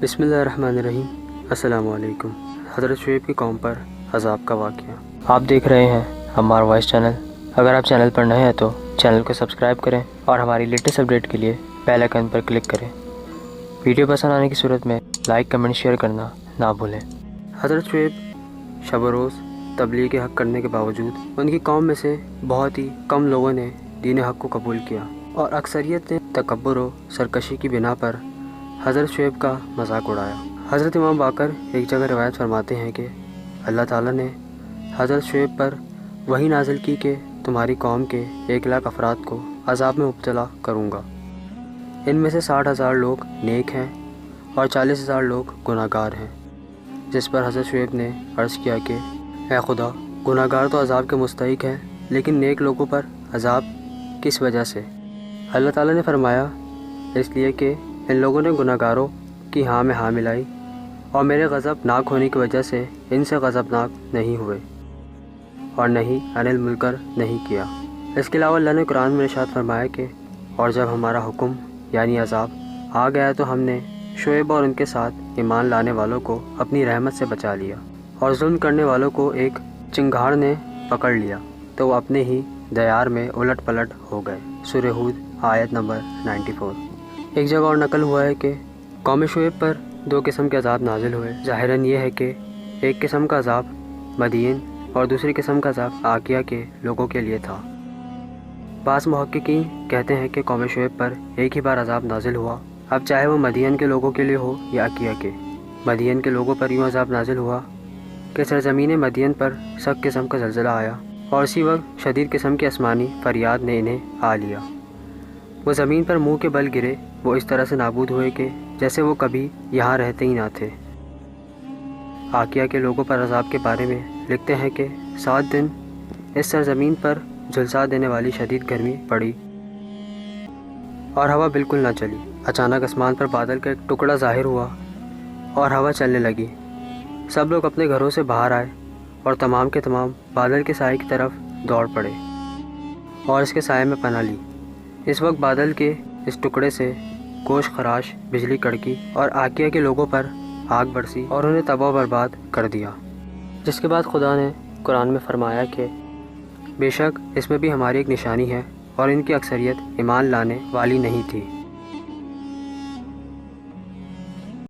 بسم اللہ الرحمن الرحیم۔ السلام علیکم۔ حضرت شعیب کی قوم پر عذاب کا واقعہ۔ آپ دیکھ رہے ہیں ہمارا وائس چینل۔ اگر آپ چینل پر نئے ہیں تو چینل کو سبسکرائب کریں اور ہماری لیٹسٹ اپڈیٹ کے لیے بیل آئیکن پر کلک کریں۔ ویڈیو پسند آنے کی صورت میں لائک کمنٹ شیئر کرنا نہ بھولیں۔ حضرت شعیب شب و روز تبلیغ حق کرنے کے باوجود ان کی قوم میں سے بہت ہی کم لوگوں نے دین حق کو قبول کیا اور اکثریت نے تکبر و سرکشی کی بنا پر حضرت شعیب کا مذاق اڑایا۔ حضرت امام باقر ایک جگہ روایت فرماتے ہیں کہ اللہ تعالیٰ نے حضرت شعیب پر وحی نازل کی کہ تمہاری قوم کے 1,00,000 افراد کو عذاب میں مبتلا کروں گا۔ ان میں سے 60,000 لوگ نیک ہیں اور 40,000 لوگ گناہ گار ہیں۔ جس پر حضرت شعیب نے عرض کیا کہ اے خدا، گناہ گار تو عذاب کے مستحق ہیں، لیکن نیک لوگوں پر عذاب کس وجہ سے؟ اللہ تعالیٰ نے فرمایا اس لیے کہ ان لوگوں نے گناہ گاروں کی ہاں میں ہاں ملائی اور میرے غضب ناک ہونے کی وجہ سے ان سے غضبناک نہیں ہوئے اور نہ ہی عن المنکر نہیں کیا۔ اس کے علاوہ اللہ نے قرآن میں ارشاد فرمایا کہ اور جب ہمارا حکم یعنی عذاب آ گیا تو ہم نے شعیب اور ان کے ساتھ ایمان لانے والوں کو اپنی رحمت سے بچا لیا، اور ظلم کرنے والوں کو ایک چنگھاڑ نے پکڑ لیا تو وہ اپنے ہی دیار میں الٹ پلٹ ہو گئے۔ سورہ ہود آیت نمبر 94۔ ایک جگہ اور نقل ہوا ہے کہ قوم شعیب پر 2 قسم کے عذاب نازل ہوئے۔ ظاہراً یہ ہے کہ ایک قسم کا عذاب مدین اور دوسری قسم کا عذاب عاقیہ کے لوگوں کے لیے تھا۔ بعض محققین کہتے ہیں کہ قوم شعیب پر ایک ہی بار عذاب نازل ہوا، اب چاہے وہ مدین کے لوگوں کے لیے ہو یا عاقیہ کے۔ مدین کے لوگوں پر یوں عذاب نازل ہوا کہ سرزمین مدین پر سخت قسم کا زلزلہ آیا اور اسی وقت شدید قسم کی آسمانی فریاد نے انہیں آ لیا۔ وہ زمین پر منہ کے بل گرے، وہ اس طرح سے نابود ہوئے کہ جیسے وہ کبھی یہاں رہتے ہی نہ تھے۔ عاقیہ کے لوگوں پر عذاب کے بارے میں لکھتے ہیں کہ 7 دن اس سرزمین پر جھلسا دینے والی شدید گرمی پڑی اور ہوا بالکل نہ چلی۔ اچانک آسمان پر بادل کا ایک ٹکڑا ظاہر ہوا اور ہوا چلنے لگی۔ سب لوگ اپنے گھروں سے باہر آئے اور تمام کے تمام بادل کے سائے کی طرف دوڑ پڑے اور اس کے سائے میں پناہ لی۔ اس وقت بادل کے اس ٹکڑے سے گوش خراش بجلی کڑکی اور عاقیہ کے لوگوں پر آگ برسی اور انہیں تباہ و برباد کر دیا۔ جس کے بعد خدا نے قرآن میں فرمایا کہ بے شک اس میں بھی ہماری ایک نشانی ہے اور ان کی اکثریت ایمان لانے والی نہیں تھی۔